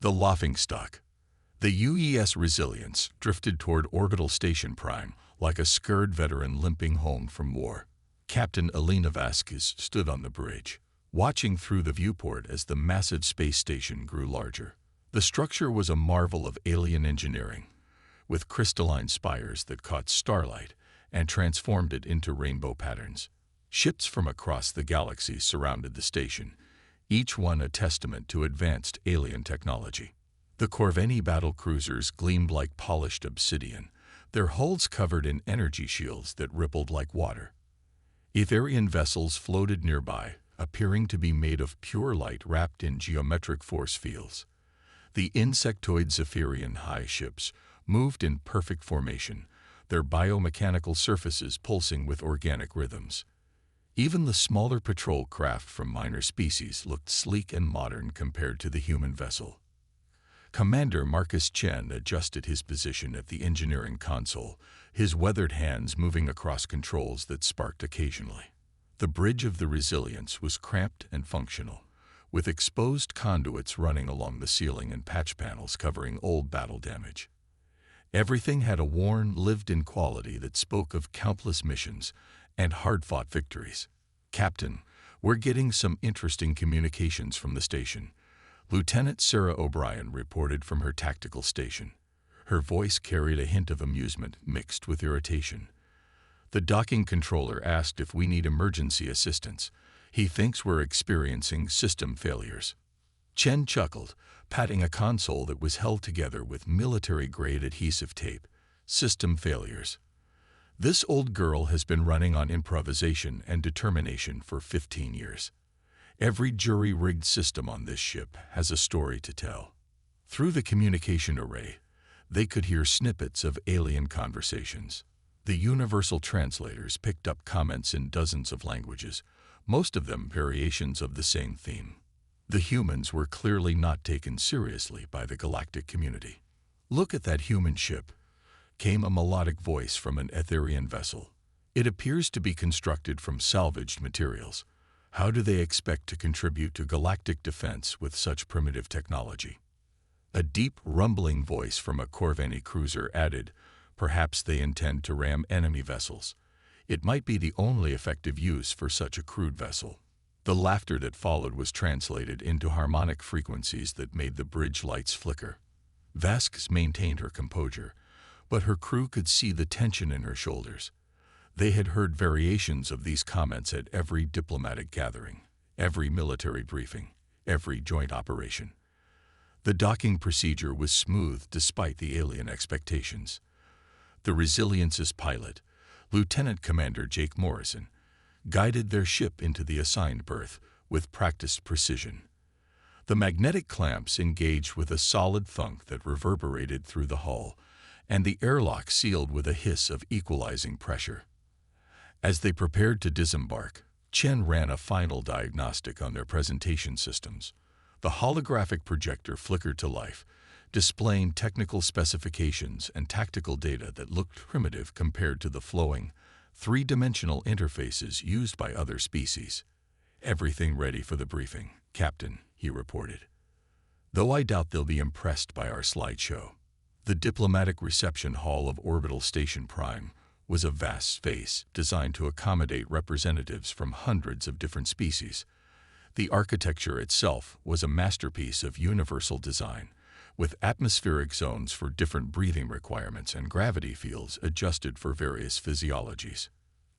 The Laughingstock. The UES Resilience drifted toward Orbital Station Prime like a scared veteran limping home from war. Captain Elena Vasquez stood on the bridge, watching through the viewport as the massive space station grew larger. The structure was a marvel of alien engineering, with crystalline spires that caught starlight and transformed it into rainbow patterns. Ships from across the galaxy surrounded the station, each one a testament to advanced alien technology. The Corveni battle cruisers gleamed like polished obsidian, their hulls covered in energy shields that rippled like water. Etherian vessels floated nearby, appearing to be made of pure light wrapped in geometric force fields. The insectoid Zephyrian high ships moved in perfect formation, their biomechanical surfaces pulsing with organic rhythms. Even the smaller patrol craft from minor species looked sleek and modern compared to the human vessel. Commander Marcus Chen adjusted his position at the engineering console, his weathered hands moving across controls that sparked occasionally. The bridge of the Resilience was cramped and functional, with exposed conduits running along the ceiling and patch panels covering old battle damage. Everything had a worn, lived-in quality that spoke of countless missions and hard-fought victories. "Captain, we're getting some interesting communications from the station," Lieutenant Sarah O'Brien reported from her tactical station. Her voice carried a hint of amusement mixed with irritation. "The docking controller asked if we need emergency assistance. He thinks we're experiencing system failures." Chen chuckled, patting a console that was held together with military-grade adhesive tape. "System failures. This old girl has been running on improvisation and determination for 15 years. Every jury-rigged system on this ship has a story to tell." Through the communication array, they could hear snippets of alien conversations. The universal translators picked up comments in dozens of languages, most of them variations of the same theme. The humans were clearly not taken seriously by the galactic community. "Look at that human ship," came a melodic voice from an Etherian vessel. "It appears to be constructed from salvaged materials. How do they expect to contribute to galactic defense with such primitive technology?" A deep, rumbling voice from a Corveni cruiser added, "Perhaps they intend to ram enemy vessels. It might be the only effective use for such a crude vessel." The laughter that followed was translated into harmonic frequencies that made the bridge lights flicker. Vasquez maintained her composure, but her crew could see the tension in her shoulders. They had heard variations of these comments at every diplomatic gathering, every military briefing, every joint operation. The docking procedure was smooth despite the alien expectations. The Resilience's pilot, Lieutenant Commander Jake Morrison, guided their ship into the assigned berth with practiced precision. The magnetic clamps engaged with a solid thunk that reverberated through the hull, and the airlock sealed with a hiss of equalizing pressure. As they prepared to disembark, Chen ran a final diagnostic on their presentation systems. The holographic projector flickered to life, displaying technical specifications and tactical data that looked primitive compared to the flowing, three-dimensional interfaces used by other species. "Everything ready for the briefing, Captain," he reported. "Though I doubt they'll be impressed by our slideshow." The diplomatic reception hall of Orbital Station Prime was a vast space designed to accommodate representatives from hundreds of different species. The architecture itself was a masterpiece of universal design, with atmospheric zones for different breathing requirements and gravity fields adjusted for various physiologies.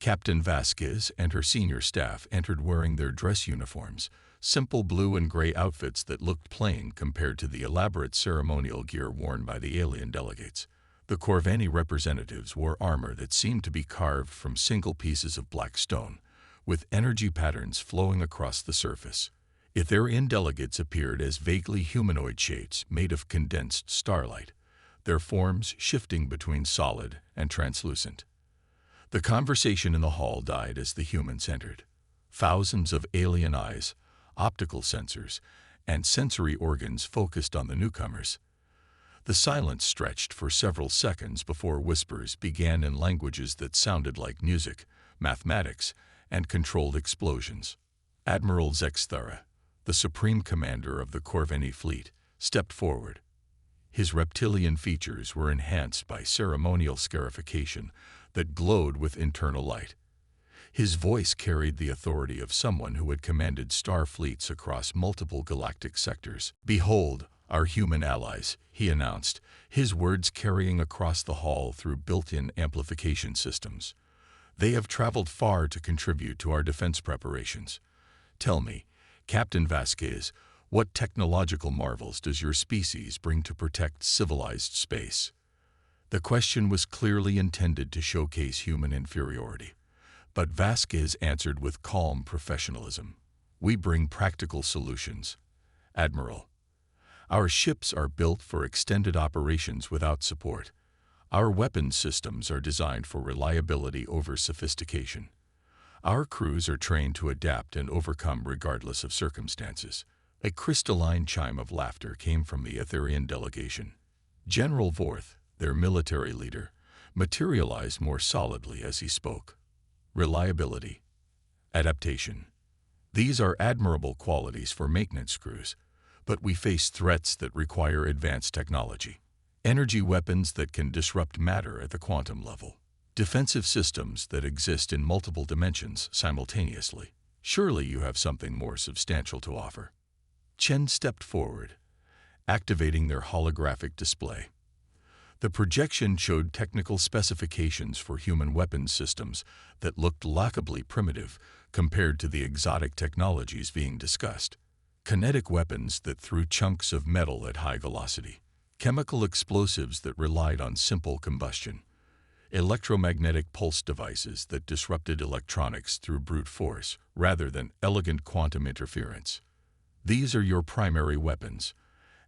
Captain Vasquez and her senior staff entered wearing their dress uniforms, simple blue and gray outfits that looked plain compared to the elaborate ceremonial gear worn by the alien delegates. The Corveni representatives wore armor that seemed to be carved from single pieces of black stone, with energy patterns flowing across the surface. Etherian delegates appeared as vaguely humanoid shapes made of condensed starlight, their forms shifting between solid and translucent. The conversation in the hall died as the humans entered. Thousands of alien eyes, optical sensors, and sensory organs focused on the newcomers. The silence stretched for several seconds before whispers began in languages that sounded like music, mathematics, and controlled explosions. Admiral Zexthara, the supreme commander of the Corveni fleet, stepped forward. His reptilian features were enhanced by ceremonial scarification that glowed with internal light. His voice carried the authority of someone who had commanded star fleets across multiple galactic sectors. "Behold, our human allies," he announced, his words carrying across the hall through built-in amplification systems. "They have traveled far to contribute to our defense preparations. Tell me, Captain Vasquez, what technological marvels does your species bring to protect civilized space?" The question was clearly intended to showcase human inferiority. But Vasquez answered with calm professionalism. "We bring practical solutions, Admiral. Our ships are built for extended operations without support. Our weapons systems are designed for reliability over sophistication. Our crews are trained to adapt and overcome regardless of circumstances." A crystalline chime of laughter came from the Etherian delegation. General Vorth, their military leader, materialized more solidly as he spoke. "Reliability. Adaptation. These are admirable qualities for maintenance crews, but we face threats that require advanced technology. Energy weapons that can disrupt matter at the quantum level. Defensive systems that exist in multiple dimensions simultaneously. Surely you have something more substantial to offer." Chen stepped forward, activating their holographic display. The projection showed technical specifications for human weapons systems that looked laughably primitive compared to the exotic technologies being discussed. Kinetic weapons that threw chunks of metal at high velocity. Chemical explosives that relied on simple combustion. Electromagnetic pulse devices that disrupted electronics through brute force rather than elegant quantum interference. "These are your primary weapons?"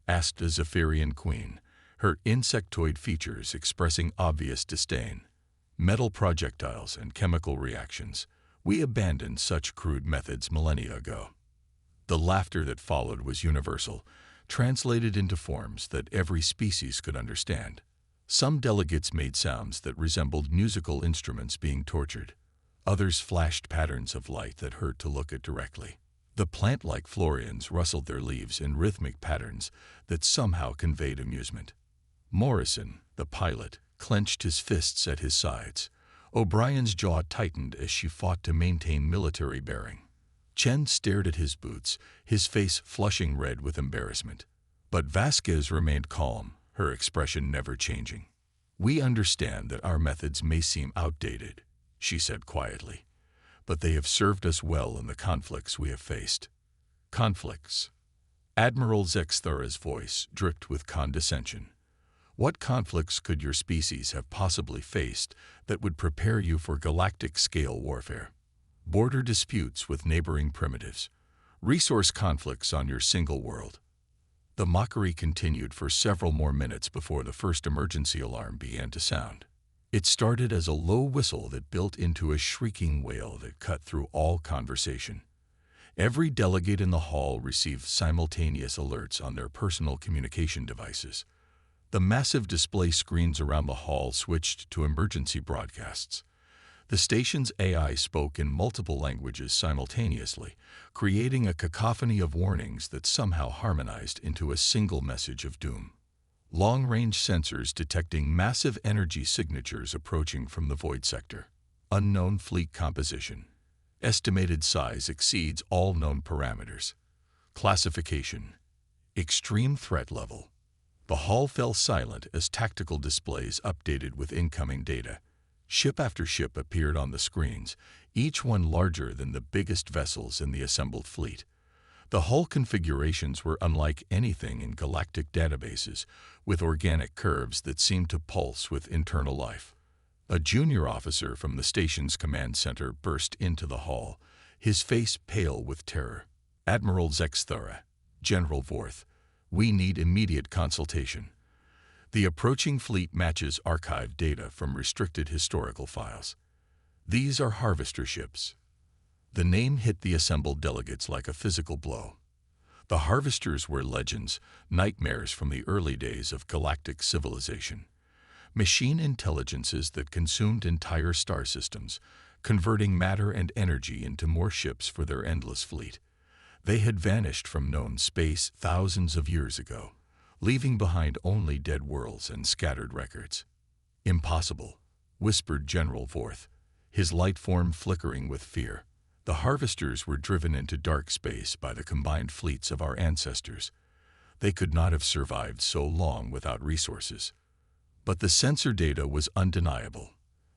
asked the Zephyrian Queen, her insectoid features expressing obvious disdain. "Metal projectiles and chemical reactions. We abandoned such crude methods millennia ago." The laughter that followed was universal, translated into forms that every species could understand. Some delegates made sounds that resembled musical instruments being tortured. Others flashed patterns of light that hurt to look at directly. The plant-like Florians rustled their leaves in rhythmic patterns that somehow conveyed amusement. Morrison, the pilot, clenched his fists at his sides. O'Brien's jaw tightened as she fought to maintain military bearing. Chen stared at his boots, his face flushing red with embarrassment. But Vasquez remained calm, her expression never changing. "We understand that our methods may seem outdated," she said quietly, "but they have served us well in the conflicts we have faced." "Conflicts?" Admiral Zexthara's voice dripped with condescension. "What conflicts could your species have possibly faced that would prepare you for galactic-scale warfare? Border disputes with neighboring primitives, resource conflicts on your single world." The mockery continued for several more minutes before the first emergency alarm began to sound. It started as a low whistle that built into a shrieking wail that cut through all conversation. Every delegate in the hall received simultaneous alerts on their personal communication devices. The massive display screens around the hall switched to emergency broadcasts. The station's AI spoke in multiple languages simultaneously, creating a cacophony of warnings that somehow harmonized into a single message of doom. Long-range sensors detecting massive energy signatures approaching from the void sector. Unknown fleet composition. Estimated size exceeds all known parameters. Classification. Extreme threat level. The hall fell silent as tactical displays updated with incoming data. Ship after ship appeared on the screens, each one larger than the biggest vessels in the assembled fleet. The hull configurations were unlike anything in galactic databases, with organic curves that seemed to pulse with internal life. A junior officer from the station's command center burst into the hall, his face pale with terror. "Admiral Zexthara, General Vorth, we need immediate consultation. The approaching fleet matches archived data from restricted historical files. These are harvester ships." The name hit the assembled delegates like a physical blow. The harvesters were legends, nightmares from the early days of galactic civilization. Machine intelligences that consumed entire star systems, converting matter and energy into more ships for their endless fleet. They had vanished from known space thousands of years ago. leaving behind only dead worlds and scattered records. "Impossible," whispered General Vorth, his light form flickering with fear. "The harvesters were driven into dark space by the combined fleets of our ancestors. They could not have survived so long without resources." But the sensor data was undeniable.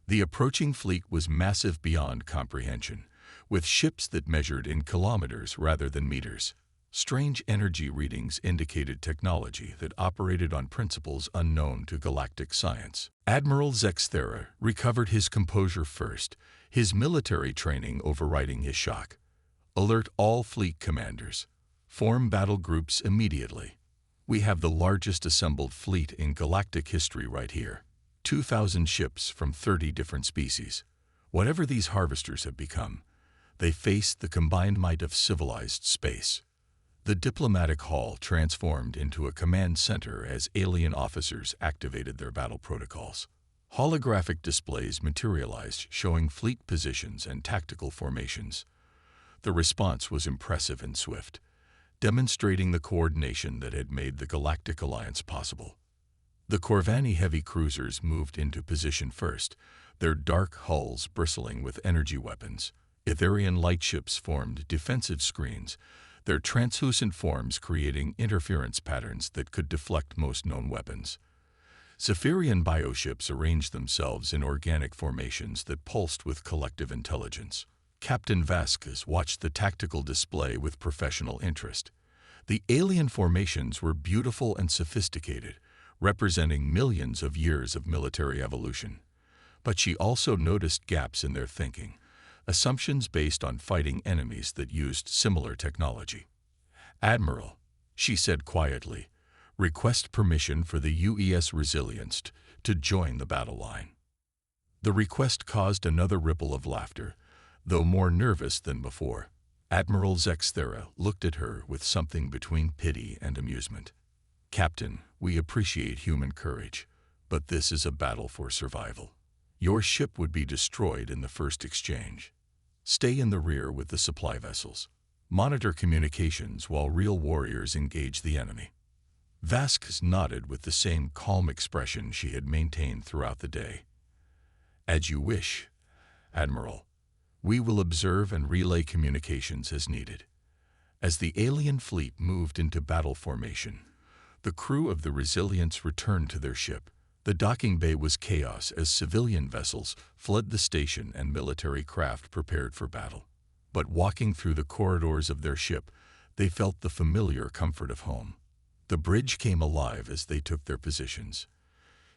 The approaching fleet was massive beyond comprehension, with ships that measured in kilometers rather than meters. Strange energy readings indicated technology that operated on principles unknown to galactic science. Admiral Zexthera recovered his composure first, his military training overriding his shock. "Alert all fleet commanders. Form battle groups immediately. We have the largest assembled fleet in galactic history right here. 2,000 ships from 30 different species. Whatever these harvesters have become, they face the combined might of civilized space." The diplomatic hall transformed into a command center as alien officers activated their battle protocols. Holographic displays materialized, showing fleet positions and tactical formations. The response was impressive and swift, demonstrating the coordination that had made the Galactic Alliance possible. The Corvani heavy cruisers moved into position first, their dark hulls bristling with energy weapons. Etherian lightships formed defensive screens, their translucent forms creating interference patterns that could deflect most known weapons. Zephyrian bioships arranged themselves in organic formations that pulsed with collective intelligence. Captain Vasquez watched the tactical display with professional interest. The alien formations were beautiful and sophisticated, representing millions of years of military evolution. But she also noticed gaps in their thinking, assumptions based on fighting enemies that used similar technology. "Admiral," she said quietly, "request permission for the UES Resilience to join the battle line." The request caused another ripple of laughter, though more nervous than before. Admiral Zexthera looked at her with something between pity and amusement. "Captain, we appreciate human courage, but this is a battle for survival. Your ship would be destroyed in the first exchange. Stay in the rear with the supply vessels. Monitor communications while real warriors engage the enemy." Vasquez nodded with the same calm expression she had maintained throughout the day. "As you wish, Admiral. We will observe and relay communications as needed." As the alien fleet moved into battle formation, the crew of the Resilience returned to their ship. The docking bay was chaos as civilian vessels fled the station and military craft prepared for battle. But walking through the corridors of their ship, they felt the familiar comfort of home. The bridge came alive as they took their positions.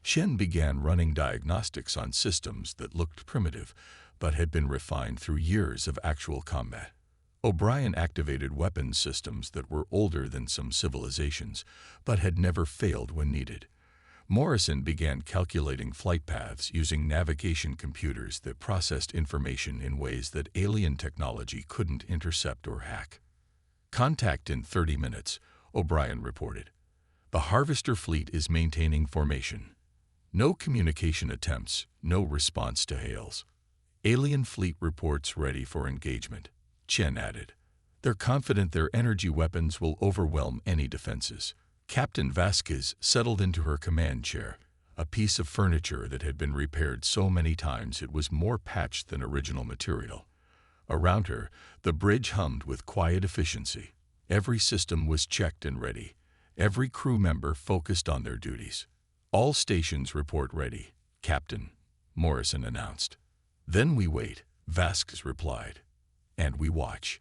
Shen began running diagnostics on systems that looked primitive, but had been refined through years of actual combat. O'Brien activated weapons systems that were older than some civilizations, but had never failed when needed. Morrison began calculating flight paths using navigation computers that processed information in ways that alien technology couldn't intercept or hack. "Contact in 30 minutes, O'Brien reported. "The Harvester fleet is maintaining formation. No communication attempts, no response to hails. Alien fleet reports ready for engagement," Chen added. "They're confident their energy weapons will overwhelm any defenses." Captain Vasquez settled into her command chair, a piece of furniture that had been repaired so many times it was more patched than original material. Around her, the bridge hummed with quiet efficiency. Every system was checked and ready. Every crew member focused on their duties. "All stations report ready, Captain," Morrison announced. "Then we wait," Vasquez replied. "And we watch.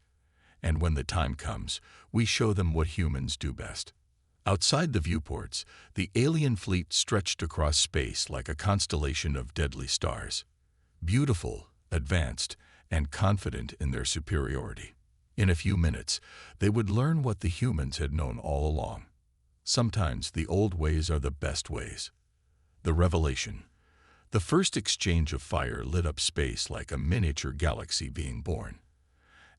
And when the time comes, we show them what humans do best." Outside the viewports, the alien fleet stretched across space like a constellation of deadly stars. Beautiful, advanced, and confident in their superiority. In a few minutes, they would learn what the humans had known all along. Sometimes the old ways are the best ways. The revelation. The first exchange of fire lit up space like a miniature galaxy being born.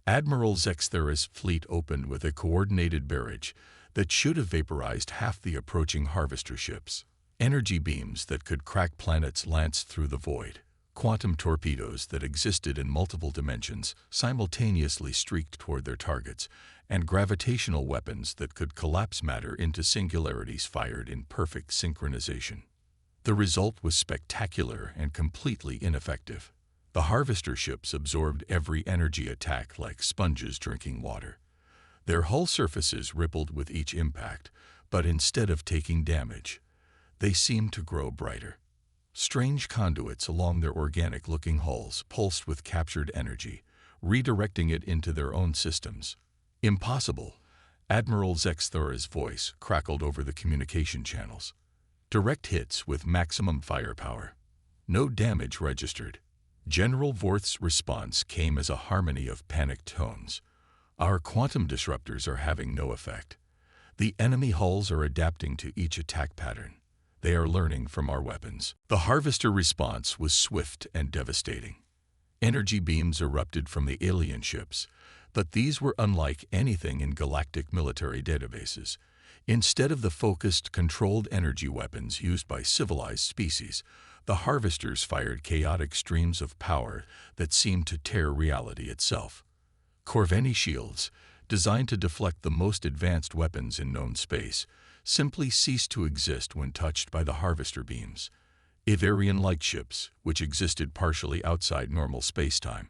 Admiral Zexthera's fleet opened with a coordinated barrage that should have vaporized half the approaching harvester ships. Energy beams that could crack planets lanced through the void. Quantum torpedoes that existed in multiple dimensions simultaneously streaked toward their targets, and gravitational weapons that could collapse matter into singularities fired in perfect synchronization. The result was spectacular and completely ineffective. The harvester ships absorbed every energy attack like sponges drinking water. Their hull surfaces rippled with each impact, but instead of taking damage, they seemed to grow brighter. Strange conduits along their organic-looking hulls pulsed with captured energy, redirecting it into their own systems. Impossible! Admiral Zexthora's voice crackled over the communication channels. Direct hits with maximum firepower. No damage registered. General Vorth's response came as a harmony of panicked tones. Our quantum disruptors are having no effect. The enemy hulls are adapting to each attack pattern. They are learning from our weapons. The harvester response was swift and devastating. Energy beams erupted from the alien ships, but these were unlike anything in galactic military databases. Instead of the focused, controlled energy weapons used by civilized species, the harvesters fired chaotic streams of power that seemed to tear reality itself. Corveni shields, designed to deflect the most advanced weapons in known space, simply ceased to exist when touched by the harvester beams. Ivarian light ships, which existed partially outside normal spacetime,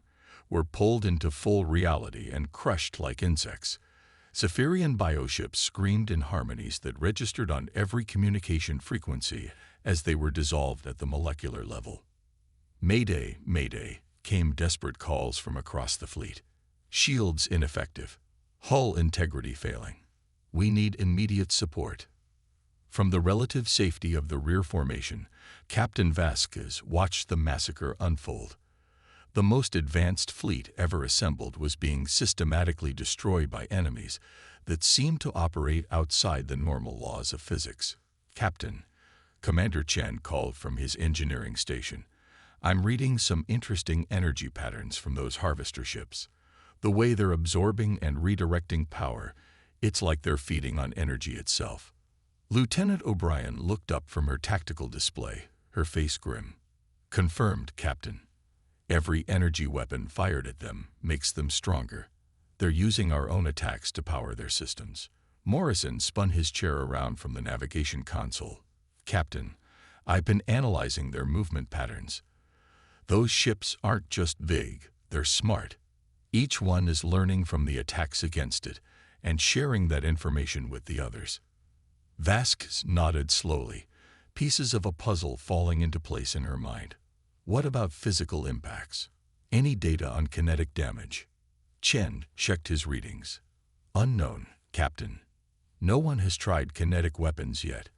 were pulled into full reality and crushed like insects. Zephyrian bioships screamed in harmonies that registered on every communication frequency as they were dissolved at the molecular level. Mayday, Mayday, came desperate calls from across the fleet. Shields ineffective. Hull integrity failing. We need immediate support. From the relative safety of the rear formation, Captain Vasquez watched the massacre unfold. The most advanced fleet ever assembled was being systematically destroyed by enemies that seemed to operate outside the normal laws of physics. Captain, Commander Chen called from his engineering station. I'm reading some interesting energy patterns from those harvester ships. The way they're absorbing and redirecting power, it's like they're feeding on energy itself. Lieutenant O'Brien looked up from her tactical display, her face grim. Confirmed, Captain. Every energy weapon fired at them makes them stronger. They're using our own attacks to power their systems. Morrison spun his chair around from the navigation console. Captain, I've been analyzing their movement patterns. Those ships aren't just big, they're smart. Each one is learning from the attacks against it and sharing that information with the others. Vasquez nodded slowly, pieces of a puzzle falling into place in her mind. What about physical impacts? Any data on kinetic damage? Chen checked his readings. Unknown, Captain. No one has tried kinetic weapons yet.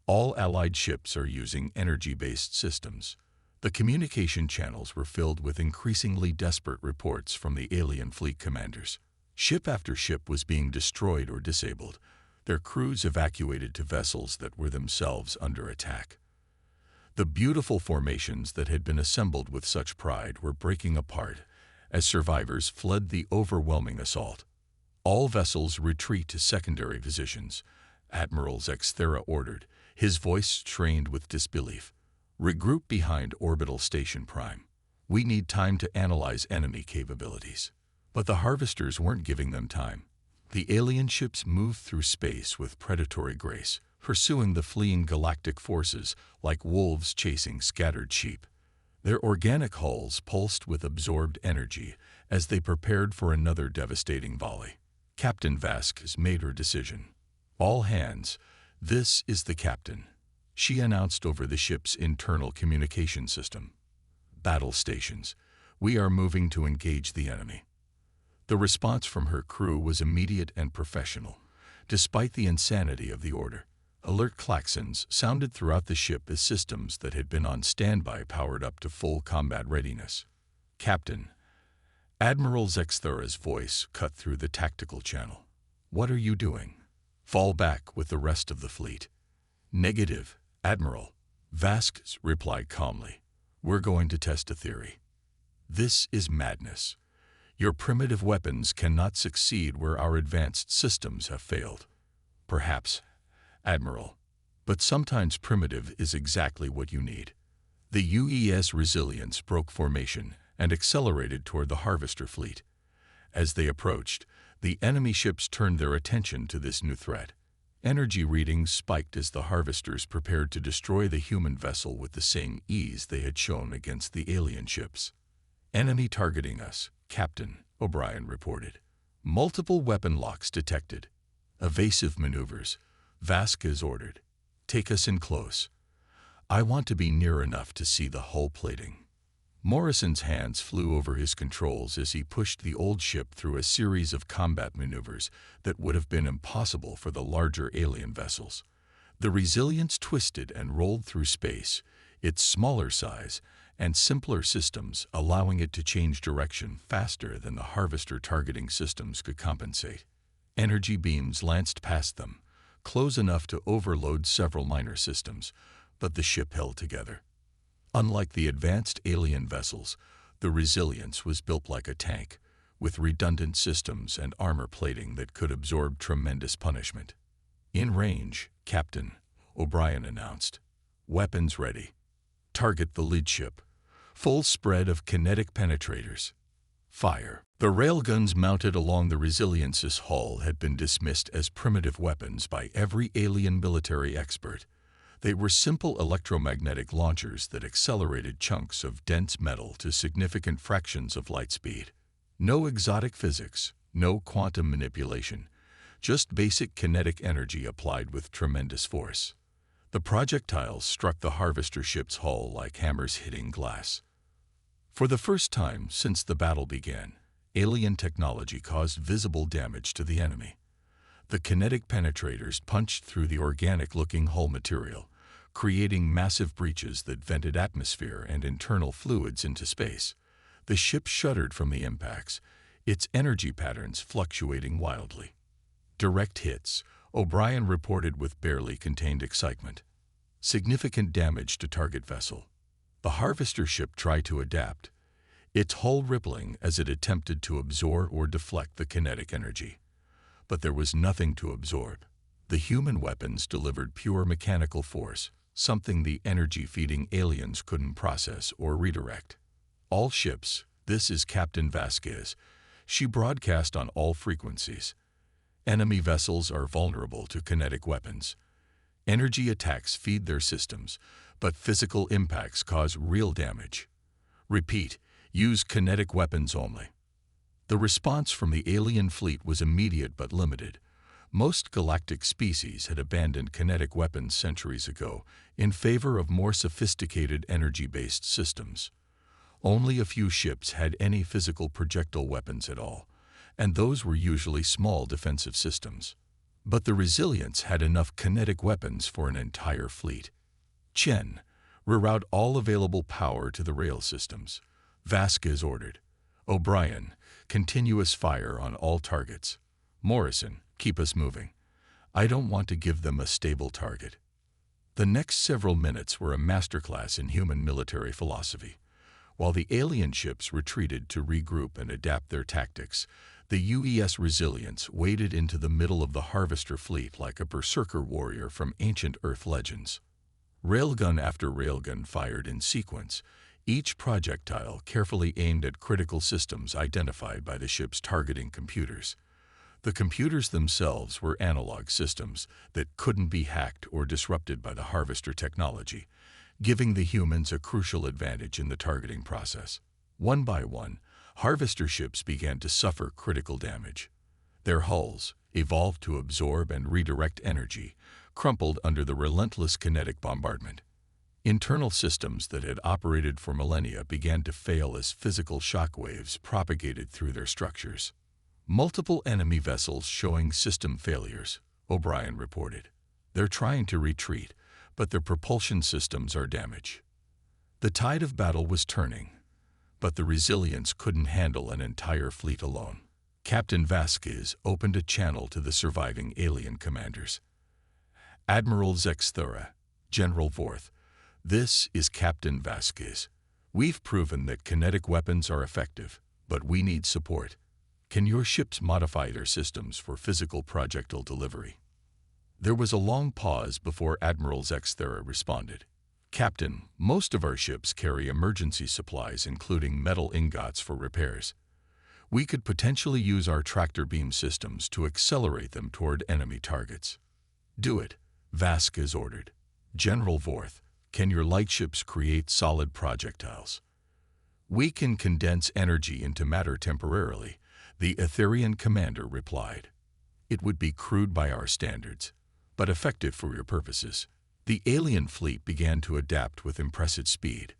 All Allied ships are using energy-based systems. The communication channels were filled with increasingly desperate reports from the alien fleet commanders. Ship after ship was being destroyed or disabled, their crews evacuated to vessels that were themselves under attack. The beautiful formations that had been assembled with such pride were breaking apart as survivors fled the overwhelming assault. All vessels retreat to secondary positions, Admiral Zexthera ordered, his voice trained with disbelief. Regroup behind Orbital Station Prime. We need time to analyze enemy capabilities. But the harvesters weren't giving them time. The alien ships moved through space with predatory grace, pursuing the fleeing galactic forces like wolves chasing scattered sheep. Their organic hulls pulsed with absorbed energy as they prepared for another devastating volley. Captain Vasquez made her decision. All hands, this is the captain, she announced over the ship's internal communication system. Battle stations, we are moving to engage the enemy. The response from her crew was immediate and professional, despite the insanity of the order. Alert klaxons sounded throughout the ship as systems that had been on standby powered up to full combat readiness. Captain, Admiral Zexthera's voice cut through the tactical channel. What are you doing? Fall back with the rest of the fleet. Negative, Admiral. Vasquez replied calmly. We're going to test a theory. This is madness. Your primitive weapons cannot succeed where our advanced systems have failed. Perhaps, Admiral, but sometimes primitive is exactly what you need. The UES Resilience broke formation and accelerated toward the harvester fleet. As they approached, The enemy ships turned their attention to this new threat. Energy readings spiked as the harvesters prepared to destroy the human vessel with the same ease they had shown against the alien ships. "Enemy targeting us," Captain O'Brien reported. "Multiple weapon locks detected. Evasive maneuvers," Vasquez ordered. "Take us in close. I want to be near enough to see the hull plating." Morrison's hands flew over his controls as he pushed the old ship through a series of combat maneuvers that would have been impossible for the larger alien vessels. The Resilience twisted and rolled through space, its smaller size and simpler systems allowing it to change direction faster than the Harvester targeting systems could compensate. Energy beams lanced past them, close enough to overload several minor systems, but the ship held together. Unlike the advanced alien vessels, the Resilience was built like a tank, with redundant systems and armor plating that could absorb tremendous punishment. "In range," Captain O'Brien announced. "Weapons ready. Target the lead ship. Full spread of kinetic penetrators. Fire." The railguns mounted along the Resilience's hull had been dismissed as primitive weapons by every alien military expert. They were simple electromagnetic launchers that accelerated chunks of dense metal to significant fractions of light speed. No exotic physics, no quantum manipulation, just basic kinetic energy applied with tremendous force. The projectiles struck the Harvester ship's hull like hammers hitting glass. For the first time since the battle began, alien technology caused visible damage to the enemy. The kinetic penetrators punched through the organic-looking hull material, creating massive breaches that vented atmosphere and internal fluids into space. The ship shuddered from the impacts, its energy patterns fluctuating wildly. "Direct hits," O'Brien reported with barely contained excitement. "Significant damage to target vessel." The Harvester ship tried to adapt, its hull rippling as it attempted to absorb or deflect the kinetic energy. But there was nothing to absorb. The human weapons delivered pure mechanical force, something the energy-feeding aliens couldn't process or redirect. "All ships, this is Captain Vasquez." She broadcast on all frequencies. "Enemy vessels are vulnerable to kinetic weapons. Energy attacks feed their systems, but physical impacts cause real damage. Repeat, use kinetic weapons only." The response from the alien fleet was immediate but limited. Most galactic species had abandoned kinetic weapons centuries ago in favor of more sophisticated energy-based systems. Only a few ships had any physical projectile weapons at all, and those were usually small defensive systems. But the Resilience had enough kinetic weapons for an entire fleet. "Chen, reroute all available power to the rail systems," Vasquez ordered. "O'Brien, continuous fire on all targets. Morrison, keep us moving. I don't want to give them a stable target." The next several minutes were a masterclass in human military philosophy. While the alien ships retreated to regroup and adapt their tactics, the UES Resilience waded into the middle of the Harvester fleet like a berserker warrior from ancient Earth legends. Railgun after railgun fired in sequence, each projectile carefully aimed at critical systems identified by the ship's targeting computers. The computers themselves were analog systems that couldn't be hacked or disrupted by the Harvester technology, giving the humans a crucial advantage in the targeting process. One by one, Harvester ships began to suffer critical damage. Their hulls, evolved to absorb and redirect energy, crumpled under the relentless kinetic bombardment. Internal systems that had operated for millennia began to fail as physical shock waves propagated through their structures. "Multiple enemy vessels showing system failures," O'Brien reported. "They're trying to retreat, but their propulsion systems are damaged." The tide of battle was turning, but the Resilience couldn't handle an entire fleet alone. Captain Vasquez opened a channel to the surviving alien commanders. "Admiral Zexthura, General Vorth, this is Captain Vasquez. We've proven that kinetic weapons are effective, but we need support. Can your ships modify their systems for physical projectile delivery?" There was a long pause before Admiral Zexthura responded. "Captain, most of our ships carry emergency supplies including metal ingots for repairs. We could potentially use our tractor beam systems to accelerate them toward enemy targets. Do it, Vasquez ordered. General Vorth, can your lightships create solid projectiles? We can condense energy into matter temporarily, the Etherian commander replied. It would be crude by our standards, but effective for your purposes. The alien fleet began to adapt with impressive speed.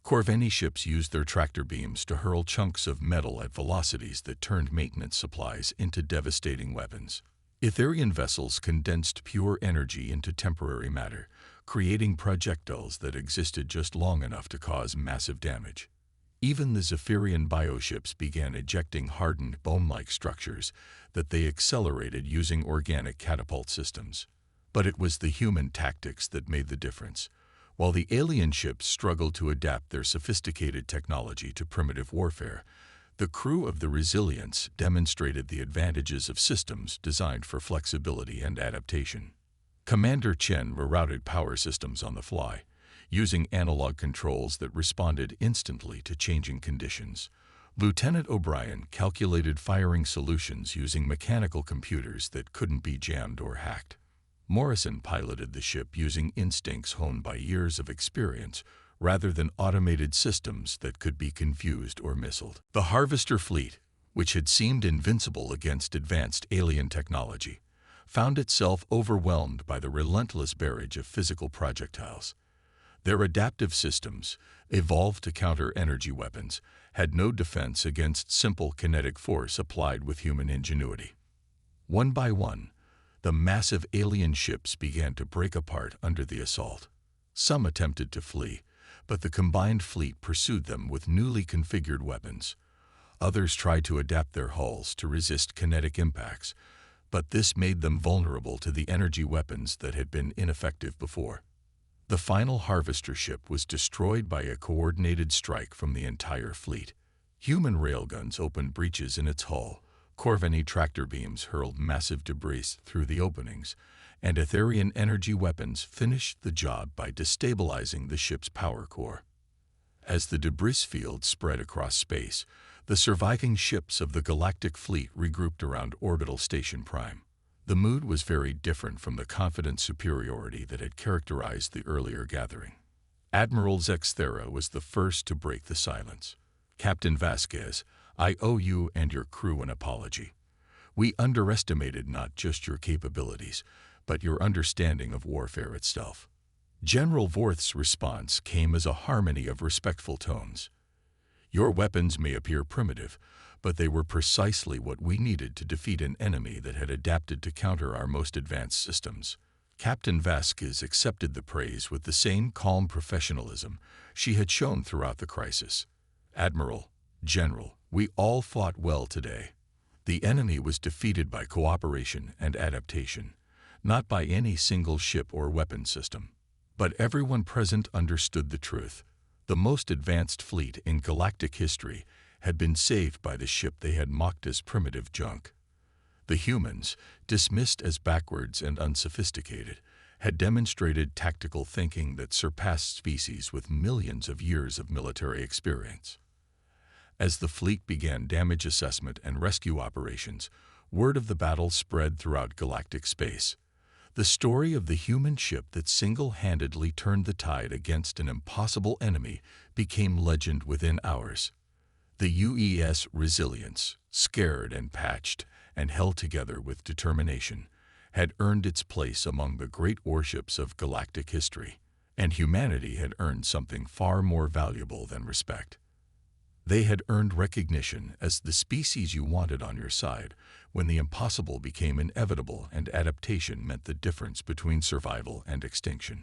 Corveni ships used their tractor beams to hurl chunks of metal at velocities that turned maintenance supplies into devastating weapons. Etherian vessels condensed pure energy into temporary matter, creating projectiles that existed just long enough to cause massive damage. Even the Zephyrian bioships began ejecting hardened bone-like structures that they accelerated using organic catapult systems. But it was the human tactics that made the difference. While the alien ships struggled to adapt their sophisticated technology to primitive warfare, the crew of the Resilience demonstrated the advantages of systems designed for flexibility and adaptation. Commander Chen rerouted power systems on the fly, using analog controls that responded instantly to changing conditions. Lieutenant O'Brien calculated firing solutions using mechanical computers that couldn't be jammed or hacked. Morrison piloted the ship using instincts honed by years of experience rather than automated systems that could be confused or missiled. The Harvester fleet, which had seemed invincible against advanced alien technology, found itself overwhelmed by the relentless barrage of physical projectiles. Their adaptive systems, evolved to counter energy weapons, had no defense against simple kinetic force applied with human ingenuity. One by one, the massive alien ships began to break apart under the assault. Some attempted to flee, but the combined fleet pursued them with newly configured weapons. Others tried to adapt their hulls to resist kinetic impacts, but this made them vulnerable to the energy weapons that had been ineffective before. The final Harvester ship was destroyed by a coordinated strike from the entire fleet. Human railguns opened breaches in its hull, Corveni tractor beams hurled massive debris through the openings, and Etherian energy weapons finished the job by destabilizing the ship's power core. As the debris field spread across space, the surviving ships of the galactic fleet regrouped around Orbital Station Prime. The mood was very different from the confident superiority that had characterized the earlier gathering. Admiral Zexthera was the first to break the silence. Captain Vasquez, I owe you and your crew an apology. We underestimated not just your capabilities, but your understanding of warfare itself. General Vorth's response came as a harmony of respectful tones. Your weapons may appear primitive, but they were precisely what we needed to defeat an enemy that had adapted to counter our most advanced systems. Captain Vasquez accepted the praise with the same calm professionalism she had shown throughout the crisis. Admiral, General, we all fought well today. The enemy was defeated by cooperation and adaptation, not by any single ship or weapon system. But everyone present understood the truth. The most advanced fleet in galactic history had been saved by the ship they had mocked as primitive junk. The humans, dismissed as backwards and unsophisticated, had demonstrated tactical thinking that surpassed species with millions of years of military experience. As the fleet began damage assessment and rescue operations, word of the battle spread throughout galactic space. The story of the human ship that single-handedly turned the tide against an impossible enemy became legend within hours. The UES Resilience, scared and patched and held together with determination, had earned its place among the great warships of galactic history, and humanity had earned something far more valuable than respect. They had earned recognition as the species you wanted on your side when the impossible became inevitable and adaptation meant the difference between survival and extinction.